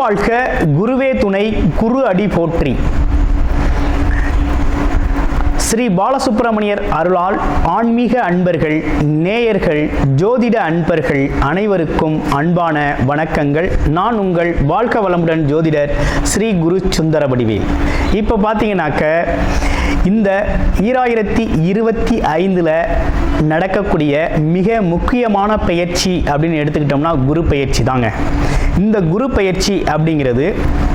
வாழ்க, குருவே துணை, குரு அடி போற்றி. ஸ்ரீ பாலசுப்பிரமணியர் அருளால் ஆன்மீக அன்பர்கள், நேயர்கள், ஜோதிட அன்பர்கள் அனைவருக்கும் அன்பான வணக்கங்கள். நான் உங்கள் வாழ்க வளமுடன் ஜோதிடர் ஸ்ரீ குரு சுந்தரவடிவேல். இப்போ பார்த்தீங்கன்னாக்க இந்த 2025 நடக்கக்கூடிய மிக முக்கியமான பயிற்சி அப்படின்னு எடுத்துக்கிட்டோம்னா குரு பயிற்சி தாங்க. இந்த குரு பயிற்சி அப்படிங்கிறது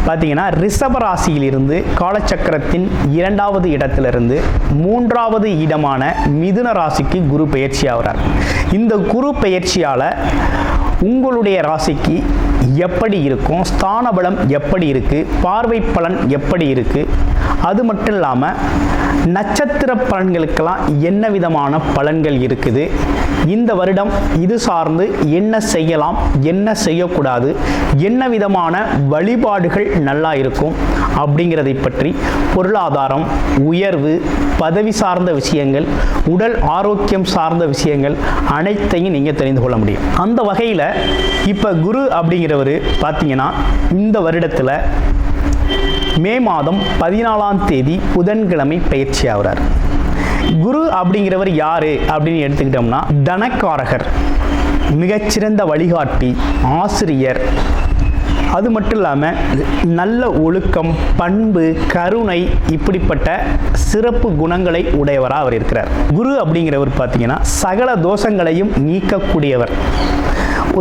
பார்த்தீங்கன்னா ரிஷப ராசியிலிருந்து காலச்சக்கரத்தின் 2வது இடத்திலிருந்து 3வது இடமான மிதுன ராசிக்கு குரு பயிற்சி ஆகிறார். இந்த குரு பயிற்சியால் உங்களுடைய ராசிக்கு எப்படி இருக்கும், ஸ்தான பலம் எப்படி இருக்குது, பார்வை பலன் எப்படி இருக்குது, அது மட்டும் இல்லாமல் நட்சத்திர பலன்களுக்கெல்லாம் என்ன விதமான பலன்கள் இருக்குது, இந்த வருடம் இது சார்ந்து என்ன செய்யலாம், என்ன செய்யக்கூடாது, என்ன விதமான வழிபாடுகள் நல்லா இருக்கும் அப்படிங்கிறதை பற்றி பொருளாதாரம், உயர்வு, பதவி சார்ந்த விஷயங்கள், உடல் ஆரோக்கியம் சார்ந்த விஷயங்கள் அனைத்தையும் நீங்கள் தெரிந்து கொள்ள முடியும். அந்த வகையில் இப்போ குரு அப்படிங்கிறவர் பார்த்தீங்கன்னா இந்த வருடத்தில் மே மாதம் 14ஆம் தேதி புதன்கிழமை பயிற்சி ஆகிறார். குரு அப்படிங்கிறவர் யாரு அப்படின்னு எடுத்துக்கிட்டோம்னா தனக்காரகர், மிகச்சிறந்த வழிகாட்டி, ஆசிரியர், அது மட்டும் இல்லாமல் நல்ல ஒழுக்கம், பண்பு, கருணை இப்படிப்பட்ட சிறப்பு குணங்களை உடையவராக அவர் இருக்கிறார். குரு அப்படிங்கிறவர் பார்த்தீங்கன்னா சகல தோஷங்களையும் நீக்கக்கூடியவர்.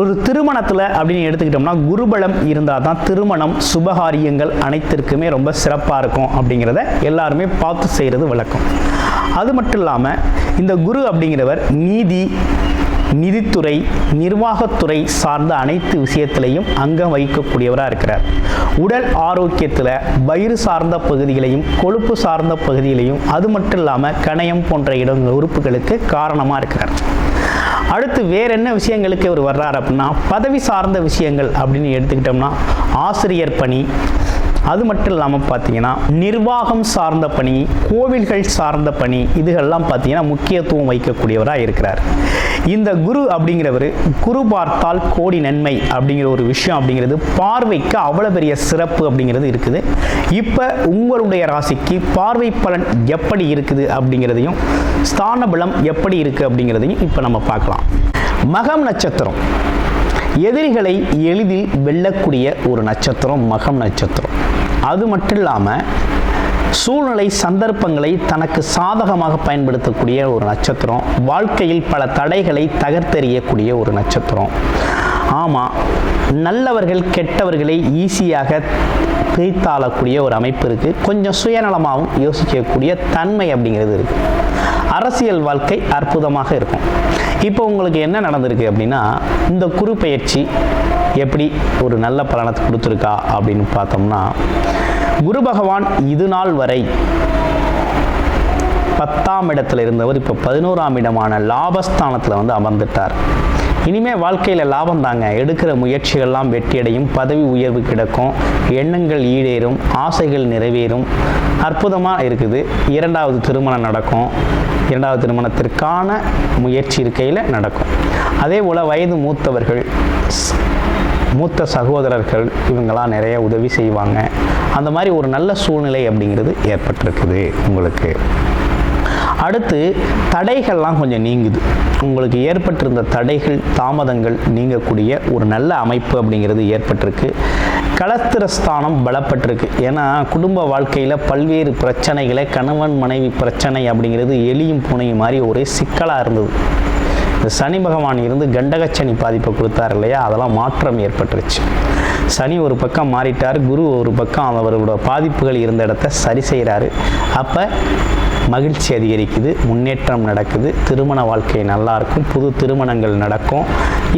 ஒரு திருமணத்தில் அப்படின்னு எடுத்துக்கிட்டோம்னா குருபலம் இருந்தால் தான் திருமணம், சுபகாரியங்கள் அனைத்திற்குமே ரொம்ப சிறப்பாக இருக்கும் அப்படிங்கிறத எல்லாருமே பார்த்து செய்கிறது வழக்கம். அது மட்டும் இல்லாமல் இந்த குரு அப்படிங்கிறவர் நிதித்துறை, நிர்வாகத்துறை சார்ந்த அனைத்து விஷயத்திலையும் அங்கம் வகிக்கக்கூடியவராக இருக்கிறார். உடல் ஆரோக்கியத்தில் வயிறு சார்ந்த பகுதிகளையும் கொழுப்பு சார்ந்த பகுதிகளையும், அது மட்டும் இல்லாமல் கணையம் போன்ற உறுப்புகளுக்கு காரணமாக இருக்கிறார். அடுத்து வேற என்ன விஷயங்களுக்கு இவர் வர்றார் அப்படின்னா பதவி சார்ந்த விஷயங்கள் அப்படின்னு எடுத்துக்கிட்டோம்னா ஆசிரியர் பணி, அது மட்டும் இல்லாமல் பார்த்தீங்கன்னா நிர்வாகம் சார்ந்த பணி, கோவில்கள் சார்ந்த பணி, இதுகள்லாம் பார்த்தீங்கன்னா முக்கியத்துவம் வைக்கக்கூடியவராக இருக்கிறார். இந்த குரு அப்படிங்கிறவர் குரு பார்த்தால் கோடி நன்மை அப்படிங்கிற ஒரு விஷயம் அப்படிங்கிறது பார்வைக்கு அவ்வளோ பெரிய சிறப்பு அப்படிங்கிறது இருக்குது. இப்போ உங்களுடைய ராசிக்கு பார்வை பலன் எப்படி இருக்குது அப்படிங்கிறதையும் ஸ்தான பலம் எப்படி இருக்குது அப்படிங்கிறதையும் இப்போ நம்ம பார்க்கலாம். மகம் நட்சத்திரம் எதிரிகளை எளிதில் வெல்லக்கூடிய ஒரு நட்சத்திரம் மகம் நட்சத்திரம். அது மட்டும் இல்லாமல் சூழ்நிலை சந்தர்ப்பங்களை தனக்கு சாதகமாக பயன்படுத்தக்கூடிய ஒரு நட்சத்திரம். வாழ்க்கையில் பல தடைகளை தகர்த்தெறியக்கூடிய ஒரு நட்சத்திரம். ஆமாம், நல்லவர்கள் கெட்டவர்களை ஈஸியாக பிரித்தாளக்கூடிய ஒரு அமைப்பு இருக்குது. கொஞ்சம் சுயநலமாகவும் யோசிக்கக்கூடிய தன்மை அப்படிங்கிறது இருக்குது. அரசியல் வாழ்க்கை அற்புதமாக இருக்கும். இப்போ உங்களுக்கு என்ன நடந்திருக்கு அப்படின்னா இந்த குரு பயிற்சி எப்படி ஒரு நல்ல பலனத்தை கொடுத்துருக்கா அப்படின்னு பார்த்தோம்னா குரு பகவான் இது நாள் வரை 10ஆம் இடத்துல இருந்தவர் இப்போ 11ஆம் இடமான லாபஸ்தானத்தில் அமர்ந்துட்டார். இனிமேல் வாழ்க்கையில் லாபம் தாங்க. எடுக்கிற முயற்சிகள்லாம் வெற்றியடையும், பதவி உயர்வு கிடைக்கும், எண்ணங்கள் ஈடேறும், ஆசைகள் நிறைவேறும். அற்புதமாக இருக்குது. 2வது திருமணம் நடக்கும். 2வது திருமணத்திற்கான முயற்சி இருக்கையில் நடக்கும். அதே போல் வயது மூத்தவர்கள், மூத்த சகோதரர்கள் இவங்களாம் நிறைய உதவி செய்வாங்க. அந்த மாதிரி ஒரு நல்ல சூழ்நிலை அப்படிங்கிறது ஏற்பட்டிருக்குது உங்களுக்கு. அடுத்து தடைகள்லாம் கொஞ்சம் நீங்குது. உங்களுக்கு ஏற்பட்டிருந்த தடைகள், தாமதங்கள் நீங்கக்கூடிய ஒரு நல்ல அமைப்பு அப்படிங்கிறது ஏற்பட்டிருக்கு. களத்திரஸ்தானம் பலப்பட்டிருக்கு. ஏன்னா குடும்ப வாழ்க்கையில் பல்வேறு பிரச்சனைகளை, கணவன் மனைவி பிரச்சனை அப்படிங்கிறது எலியும் பூனையும் மாதிரி ஒரே சிக்கலாக இருந்தது. இந்த சனி பகவான் இருந்து கண்டகச்சனி பாதிப்பை கொடுத்தார் இல்லையா, அதெல்லாம் மாற்றம் ஏற்பட்டுருச்சு. சனி ஒரு பக்கம் மாறிட்டார், குரு ஒரு பக்கம் அவரோட பாதிப்புகள் இருந்த இடத்த சரி செய்கிறாரு. அப்போ மகிழ்ச்சி அதிகரிக்குது, முன்னேற்றம் நடக்குது, திருமண வாழ்க்கை நல்லா இருக்கும், புது திருமணங்கள் நடக்கும்.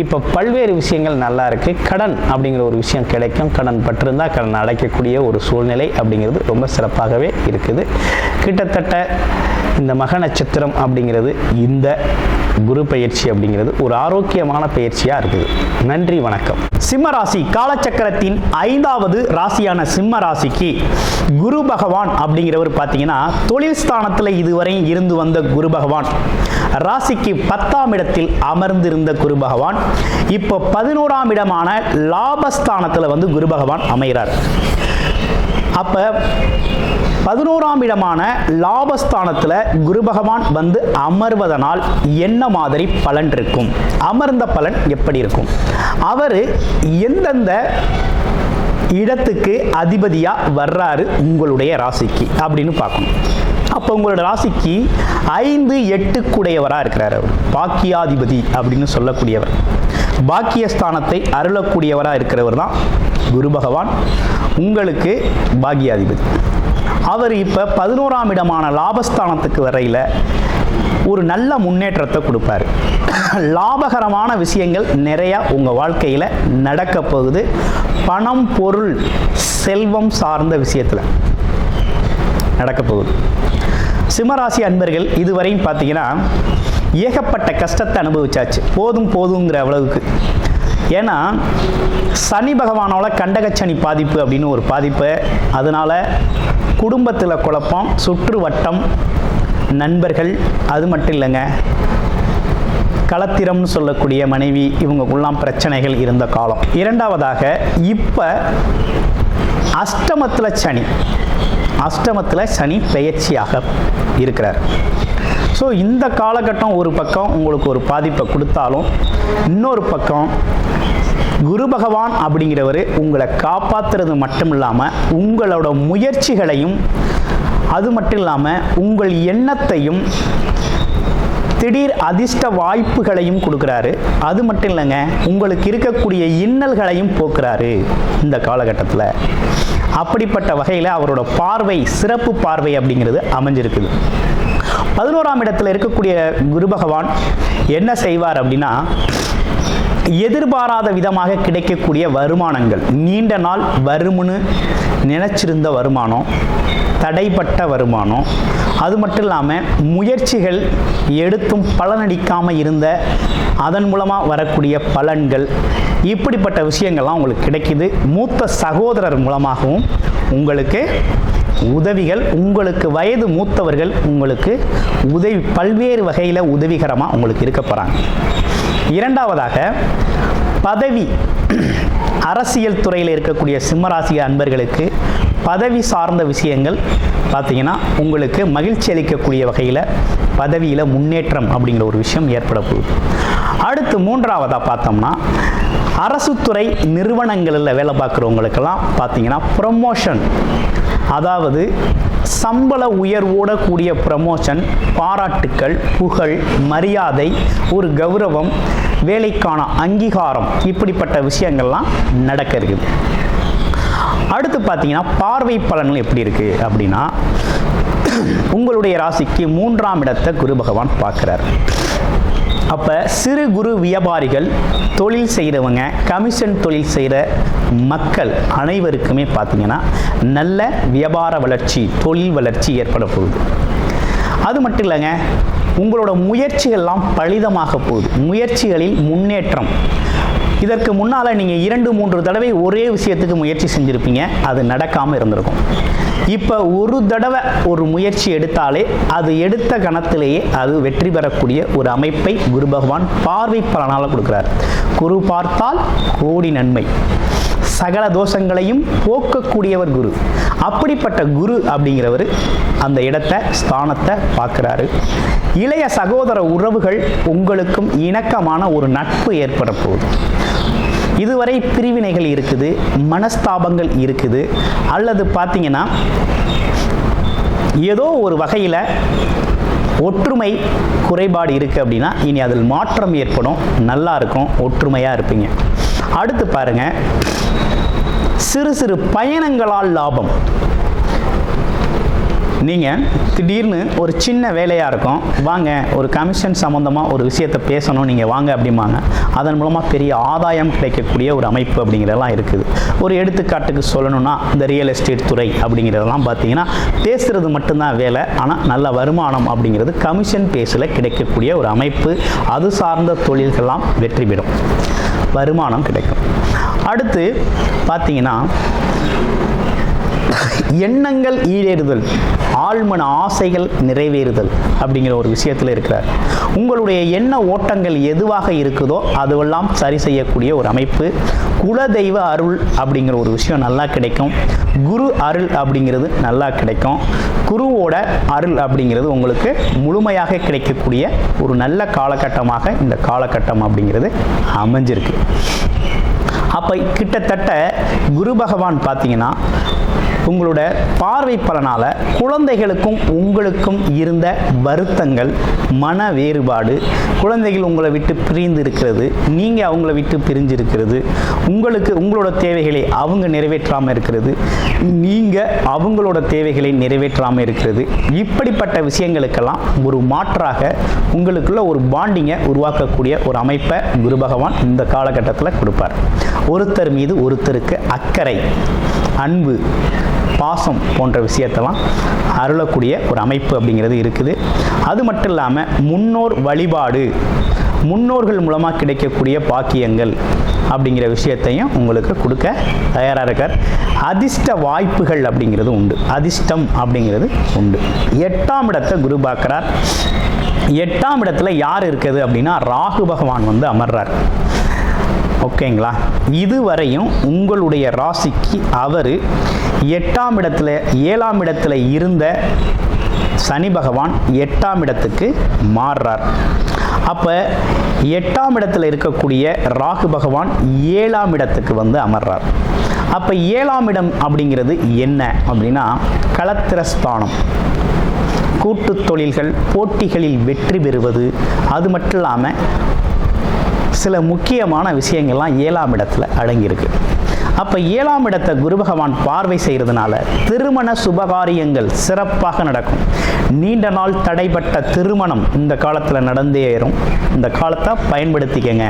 இப்போ பல்வேறு விஷயங்கள் நல்லா இருக்குது. கடன் அப்படிங்கிற ஒரு விஷயம் கிடைக்கும். கடன் பட்டிருந்தால் கடன் அடைக்கக்கூடிய ஒரு சூழ்நிலை அப்படிங்கிறது ரொம்ப சிறப்பாகவே இருக்குது. கிட்டத்தட்ட இந்த மக நட்சத்திரம் அப்படிங்கிறது இந்த குரு பயிற்சி அப்படிங்கிறது ஒரு ஆரோக்கியமான பயிற்சியாக இருக்குது. நன்றி, வணக்கம். சிம்ம ராசி காலச்சக்கரத்தின் 5வது ராசியான சிம்ம ராசிக்கு குரு பகவான் அப்படிங்கிறவர் பார்த்தீங்கன்னா தொழில் ஸ்தானத்தில் இதுவரை இருந்து வந்த குரு பகவான் ராசிக்கு 10ஆம் இடத்தில் அமர்ந்திருந்த குரு பகவான் இப்போ 11ஆம் இடமான லாபஸ்தானத்தில் வந்து குரு பகவான் அமைகிறார். அப்போ 11ஆம் இடமான லாபஸ்தானத்தில் குரு பகவான் வந்து அமர்வதனால் என்ன மாதிரி பலன் இருக்கும், அமர்ந்த பலன் எப்படி இருக்கும், அவர் எந்தெந்த இடத்துக்கு அதிபதியாக வர்றாரு உங்களுடைய ராசிக்கு அப்படின்னு பார்க்கணும். அப்போ உங்களோட ராசிக்கு 5, 8 கூடையவராக இருக்கிறார். அவர் பாக்கியாதிபதி அப்படின்னு சொல்லக்கூடியவர், பாக்கியஸ்தானத்தை அருளக்கூடியவராக இருக்கிறவர் தான் குரு பகவான், உங்களுக்கு பாக்கியாதிபதி. அவர் இப்போ 11ஆம் இடமான லாபஸ்தானத்துக்கு வரையில் ஒரு நல்ல முன்னேற்றத்தை கொடுப்பார். லாபகரமான விஷயங்கள் நிறையா உங்கள் வாழ்க்கையில் நடக்க போகுது. பணம், பொருள், செல்வம் சார்ந்த விஷயத்தில் நடக்க போகுது. சிம்மராசி அன்பர்கள் இதுவரையும் பார்த்தீங்கன்னா ஏகப்பட்ட கஷ்டத்தை அனுபவிச்சாச்சு, போதும் போதுங்கிற அளவுக்கு. ஏன்னா சனி பகவானோட கண்டகச்சனி பாதிப்பு அப்படின்னு ஒரு பாதிப்பு, அதனால் குடும்பத்தில் குழப்பம், சுற்று வட்டம், நண்பர்கள், அது மட்டும் இல்லைங்க களத்திரம்னு சொல்லக்கூடிய மனைவி, இவங்களுக்குள்ளாம் பிரச்சனைகள் இருந்த காலம். இரண்டாவதாக இப்போ அஷ்டமத்தில் சனி பெயர்ச்சியாக இருக்கிறார். ஸோ இந்த காலகட்டம் ஒரு பக்கம் உங்களுக்கு ஒரு பாதிப்பை கொடுத்தாலும், இன்னொரு பக்கம் குரு பகவான் அப்படிங்கிறவர் உங்களை காப்பாற்றுறது மட்டும் இல்லாமல் உங்களோட முயற்சிகளையும், அது மட்டும் இல்லாமல் உங்கள் எண்ணத்தையும், திடீர் அதிர்ஷ்ட வாய்ப்புகளையும் கொடுக்குறாரு. அது மட்டும் இல்லைங்க, உங்களுக்கு இருக்கக்கூடிய இன்னல்களையும் போக்குறாரு இந்த காலகட்டத்தில். அப்படிப்பட்ட வகையில் அவரோட பார்வை, சிறப்பு பார்வை அப்படிங்கிறது அமைஞ்சிருக்குது. 11ஆம் இடத்துல இருக்கக்கூடிய குரு பகவான் என்ன செய்வார் அப்படின்னா, எதிர்பாராத விதமாக கிடைக்கக்கூடிய வருமானங்கள், நீண்ட நாள் வருமுன்னு நினைச்சிருந்த வருமானம், தடைப்பட்ட வருமானம், அது மட்டும் இல்லாமல் முயற்சிகள் எடுத்தும் பலனளிக்காமல் இருந்த அதன் மூலமாக வரக்கூடிய பலன்கள், இப்படிப்பட்ட விஷயங்கள்லாம் உங்களுக்கு கிடைக்குது. மூத்த சகோதரர் மூலமாகவும் உங்களுக்கு உதவிகள், உங்களுக்கு வயது மூத்தவர்கள் உங்களுக்கு உதவி, பல்வேறு வகையில் உதவிகரமாக உங்களுக்கு இருக்க போகிறாங்க. இரண்டாவதாக பதவி, அரசியல் துறையில் இருக்கக்கூடிய சிம்மராசி அன்பர்களுக்கு பதவி சார்ந்த விஷயங்கள் பார்த்தீங்கன்னா உங்களுக்கு மகிழ்ச்சி அளிக்கக்கூடிய வகையில் பதவியில் முன்னேற்றம் அப்படிங்கிற ஒரு விஷயம் ஏற்பட போகுது. அடுத்து மூன்றாவதாக பார்த்தோம்னா அரசு துறை நிறுவனங்களில் வேலை பார்க்குறவங்களுக்கெல்லாம் பார்த்தீங்கன்னா ப்ரமோஷன், அதாவது சம்பள உயர்வோட கூடிய ப்ரமோஷன், பாராட்டுக்கள், புகழ், மரியாதை, ஒரு கௌரவம், வேலைக்கான அங்கீகாரம், இப்படிப்பட்ட விஷயங்கள்லாம் நடக்க இருக்குது. அடுத்து பார்த்தீங்கன்னா பார்வை பலன்கள் எப்படி இருக்குது அப்படின்னா, உங்களுடைய ராசிக்கு 3ஆம் இடத்தை குரு பகவான் பார்க்குறார். அப்போ சிறு குறு வியாபாரிகள், தொழில் செய்கிறவங்க, கமிஷன் தொழில் செய்கிற மக்கள் அனைவருக்குமே பார்த்தீங்கன்னா நல்ல வியாபார வளர்ச்சி, தொழில் வளர்ச்சி ஏற்பட போகுது. அது மட்டும் இல்லைங்க, உங்களோட முயற்சிகள்லாம் பலிதமாக போகுது, முயற்சிகளில் முன்னேற்றம். இதற்கு முன்னால் நீங்கள் 2-3 தடவை ஒரே விஷயத்துக்கு முயற்சி செஞ்சுருப்பீங்க, அது நடக்காமல் இருந்திருக்கும். இப்போ ஒரு தடவை ஒரு முயற்சி எடுத்தாலே அது எடுத்த கணத்திலேயே அது வெற்றி பெறக்கூடிய ஒரு அமைப்பை குரு பகவான் பார்வை பலனால் கொடுக்குறார். குரு பார்த்தால் கோடி நன்மை, சகல தோஷங்களையும் போக்கக்கூடியவர் குரு. அப்படிப்பட்ட குரு அப்படிங்கிறவர் அந்த இடத்தை, ஸ்தானத்தை பார்க்குறாரு. இளைய சகோதர உறவுகள், உங்களுக்கும் இணக்கமான ஒரு நட்பு ஏற்பட போகுது. இதுவரை பிரிவினைகள் இருக்குது, மனஸ்தாபங்கள் இருக்குது, அல்லது பார்த்தீங்கன்னா ஏதோ ஒரு வகையில் ஒற்றுமை குறைபாடு இருக்குது அப்படின்னா இனி அதில் மாற்றம் ஏற்படும், நல்லா இருக்கும், ஒற்றுமையாக இருப்பீங்க. அடுத்து பாருங்க, சிறு சிறு பயணங்களால் லாபம். நீங்கள் திடீர்னு ஒரு சின்ன வேலையாக இருக்கும், வாங்க ஒரு கமிஷன் சம்மந்தமாக ஒரு விஷயத்தை பேசணும், நீங்கள் வாங்க அப்படிம்பாங்க. அதன் மூலமாக பெரிய ஆதாயம் கிடைக்கக்கூடிய ஒரு அமைப்பு அப்படிங்கிறதெல்லாம் இருக்குது. ஒரு எடுத்துக்காட்டுக்கு சொல்லணும்னா இந்த ரியல் எஸ்டேட் துறை அப்படிங்கிறதெல்லாம் பார்த்தீங்கன்னா பேசுகிறது மட்டும்தான் வேலை, ஆனால் நல்ல வருமானம் அப்படிங்கிறது கமிஷன் பேஸில் கிடைக்கக்கூடிய ஒரு அமைப்பு. அது சார்ந்த தொழில்கள்லாம் வெற்றி பெறும், வருமானம் கிடைக்கும். அடுத்து பார்த்தீங்கன்னா எண்ணங்கள் ஈடேறுதல், ஆழ்மன ஆசைகள் நிறைவேறுதல் அப்படிங்கிற ஒரு விஷயத்தில் இருக்கிறார். உங்களுடைய எண்ண ஓட்டங்கள் எதுவாக இருக்குதோ அதுவெல்லாம் சரி செய்யக்கூடிய ஒரு அமைப்பு. குலதெய்வ அருள் அப்படிங்கிற ஒரு விஷயம் நல்லா கிடைக்கும். குரு அருள் அப்படிங்கிறது நல்லா கிடைக்கும். குருவோட அருள் அப்படிங்கிறது உங்களுக்கு முழுமையாக கிடைக்கக்கூடிய ஒரு நல்ல காலகட்டமாக இந்த காலகட்டம் அப்படிங்கிறது அமைஞ்சிருக்கு. அப்போ கிட்டத்தட்ட குரு பகவான் பார்த்தீங்கன்னா உங்களோட பார்வை பலனால் குழந்தைகளுக்கும் உங்களுக்கும் இருந்த வருத்தங்கள், மன வேறுபாடு, குழந்தைகள் உங்களை விட்டு பிரிந்து இருக்கிறது, நீங்கள் அவங்கள விட்டு பிரிஞ்சிருக்கிறது, உங்களோட தேவைகளை அவங்க நிறைவேற்றாமல் இருக்கிறது, நீங்கள் அவங்களோட தேவைகளை நிறைவேற்றாமல் இருக்கிறது, இப்படிப்பட்ட விஷயங்களுக்கெல்லாம் ஒரு மாற்றாக உங்களுக்குள்ள ஒரு பாண்டிங்கை உருவாக்கக்கூடிய ஒரு அமைப்பை குரு பகவான் இந்த காலகட்டத்தில் கொடுப்பார். ஒருத்தர் மீது ஒருத்தருக்கு அக்கறை, அன்பு, பாசம் போன்ற விஷயத்தெல்லாம் அருளக்கூடிய ஒரு அமைப்பு அப்படிங்கிறது இருக்குது. அது மட்டும் இல்லாமல் முன்னோர் வழிபாடு, முன்னோர்கள் மூலமாக கிடைக்கக்கூடிய பாக்கியங்கள் அப்படிங்கிற விஷயத்தையும் உங்களுக்கு கொடுக்க தயாராக இருக்கார். அதிர்ஷ்ட வாய்ப்புகள் அப்படிங்கிறது உண்டு, அதிர்ஷ்டம் அப்படிங்கிறது உண்டு. 8ஆம் இடத்தை குரு பார்க்கிறார். 8ஆம் இடத்துல யார் இருக்குது அப்படின்னா ராகு பகவான் வந்து அமர்றார். ஓகேங்களா? இதுவரையும் உங்களுடைய ராசிக்கு அவர் 8ஆம் இடத்துல 7ஆம் இடத்துல இருந்த சனி பகவான் 8ஆம் இடத்துக்கு மாறுறார். அப்போ 8ஆம் இடத்துல இருக்கக்கூடிய ராகு பகவான் 7ஆம் இடத்துக்கு வந்து அமர்றார். அப்போ 7ஆம் இடம் அப்படிங்கிறது என்ன அப்படின்னா களத்திரஸ்தானம், கூட்டு தொழில்கள், போட்டிகளில் வெற்றி பெறுவது, அது மட்டும் இல்லாமல் சில முக்கியமான விஷயங்கள்லாம் 7ஆம் இடத்துல அடங்கியிருக்கு. அப்போ 7ஆம் இடத்தை குரு பகவான் பார்வை செய்கிறதுனால திருமண சுபகாரியங்கள் சிறப்பாக நடக்கும். நீண்ட நாள் தடைப்பட்ட திருமணம் இந்த காலத்தில் நடந்தேறும். இந்த காலத்தை பயன்படுத்திக்கங்க.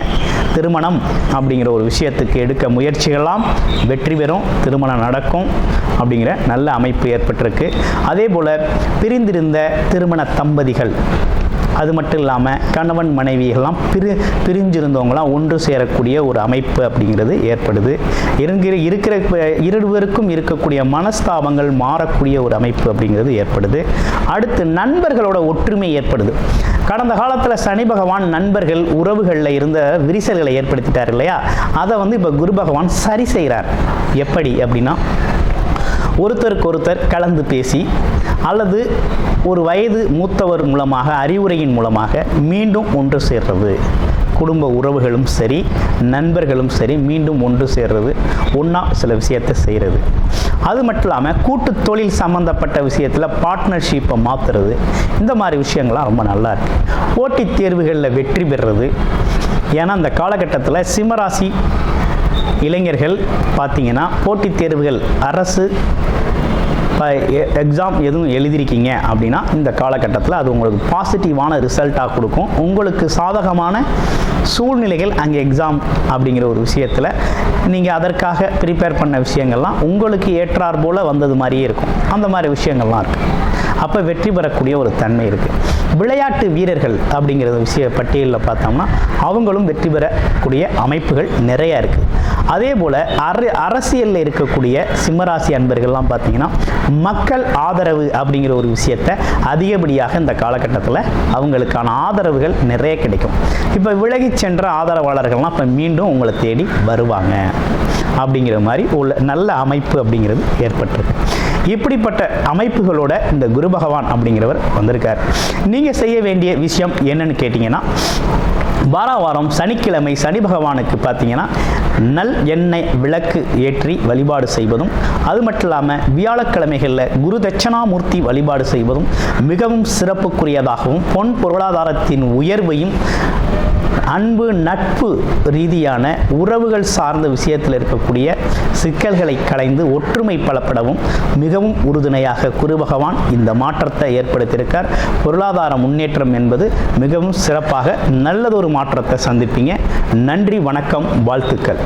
திருமணம் அப்படிங்கிற ஒரு விஷயத்துக்கு எடுக்க முயற்சிகள்லாம் வெற்றி பெறும், திருமணம் நடக்கும் அப்படிங்கிற நல்ல அமைப்பு ஏற்பட்டிருக்கு. அதே போல் பிரிந்திருந்த திருமண தம்பதிகள், அது மட்டும் இல்லாமல் கணவன் மனைவிகள்லாம் பிரிஞ்சிருந்தவங்களாம் ஒன்று சேரக்கூடிய ஒரு அமைப்பு அப்படிங்கிறது ஏற்படுது. இருக்கிற இருவருக்கும் இருக்கக்கூடிய மனஸ்தாபங்கள் மாறக்கூடிய ஒரு அமைப்பு அப்படிங்கிறது ஏற்படுது. அடுத்து நண்பர்களோட ஒற்றுமை ஏற்படுது. கடந்த காலத்தில் சனி பகவான் நண்பர்கள் உறவுகளில் இருந்த விரிசல்களை ஏற்படுத்திட்டார் இல்லையா, அதை வந்து இப்போ குரு பகவான் சரி செய்கிறார். எப்படி அப்படின்னா ஒருத்தருக்கு ஒருத்தர் கலந்து பேசி அல்லது ஒரு வயது மூத்தவர் மூலமாக அறிவுரையின் மூலமாக மீண்டும் ஒன்று சேர்றது. குடும்ப உறவுகளும் சரி, நண்பர்களும் சரி, மீண்டும் ஒன்று சேர்றது, ஒன்றா சில விஷயத்தை செய்கிறது. அது மட்டும் இல்லாமல் கூட்டு தொழில் சம்மந்தப்பட்ட விஷயத்தில் பார்ட்னர்ஷிப்பை மாற்றுறது, இந்த மாதிரி விஷயங்கள்லாம் ரொம்ப நல்லா இருக்குது. போட்டித் தேர்வுகளில் வெற்றி பெறுறது. ஏன்னா அந்த காலகட்டத்தில் சிம்மராசி இளைஞர்கள் பார்த்தீங்கன்னா போட்டித் தேர்வுகள், அரசு எக்ஸாம் எதுவும் எழுதியிருக்கீங்க அப்படின்னா இந்த காலகட்டத்தில் அது உங்களுக்கு பாசிட்டிவான ரிசல்ட்டாக கொடுக்கும். உங்களுக்கு சாதகமான சூழ்நிலைகள் அங்கே எக்ஸாம் அப்படிங்கிற ஒரு விஷயத்தில் நீங்கள் அதற்காக ப்ரிப்பேர் பண்ண விஷயங்கள்லாம் உங்களுக்கு ஏற்றார் போல் வந்தது மாதிரியே இருக்கும். அந்த மாதிரி விஷயங்கள்லாம் இருக்குது. அப்போ வெற்றி பெறக்கூடிய ஒரு தன்மை இருக்குது. விளையாட்டு வீரர்கள் அப்படிங்கிற விஷய பட்டியலில் பார்த்தோம்னா அவங்களும் வெற்றி பெறக்கூடிய அமைப்புகள் நிறையா இருக்குது. அதே போல் அரசியலில் இருக்கக்கூடிய சிம்மராசி அன்பர்கள்லாம் பார்த்தீங்கன்னா மக்கள் ஆதரவு அப்படிங்கிற ஒரு விஷயத்தை அதிகப்படியாக இந்த காலகட்டத்தில் அவங்களுக்கான ஆதரவுகள் நிறைய கிடைக்கும். இப்போ விலகி சென்ற ஆதரவாளர்கள்லாம் இப்போ மீண்டும் உங்களை தேடி வருவாங்க அப்படிங்கிற மாதிரி உள்ள நல்ல அமைப்பு அப்படிங்கிறது ஏற்பட்டிருக்கு. இப்படிப்பட்ட அமைப்புகளோட இந்த குரு பகவான் அப்படிங்கிறவர் வந்திருக்கார். நீங்கள் செய்ய வேண்டிய விஷயம் என்னன்னு கேட்டிங்கன்னா, வாரம் சனிக்கிழமை சனி பகவானுக்கு பார்த்தீங்கன்னா நல் எண்ணெய் விளக்கு ஏற்றி வழிபாடு செய்வதும், அது மட்டும் இல்லாமல் வியாழக்கிழமைகளில் குரு தட்சணாமூர்த்தி வழிபாடு செய்வதும் மிகவும் சிறப்புக்குரியதாகவும் பொன் பொருளாதாரத்தின் உயர்வையும் அன்பு நட்பு ரீதியான உறவுகள் சார்ந்த விஷயத்தில் இருக்கக்கூடிய சிக்கல்களை களைந்து ஒற்றுமை பலப்படவும் மிகவும் உறுதுணையாக குரு பகவான் இந்த மாற்றத்தை ஏற்படுத்தியிருக்கார். பொருளாதார முன்னேற்றம் என்பது மிகவும் சிறப்பாக நல்லதொரு மாற்றத்தை சந்திப்பீங்க. நன்றி, வணக்கம், வாழ்த்துக்கள்.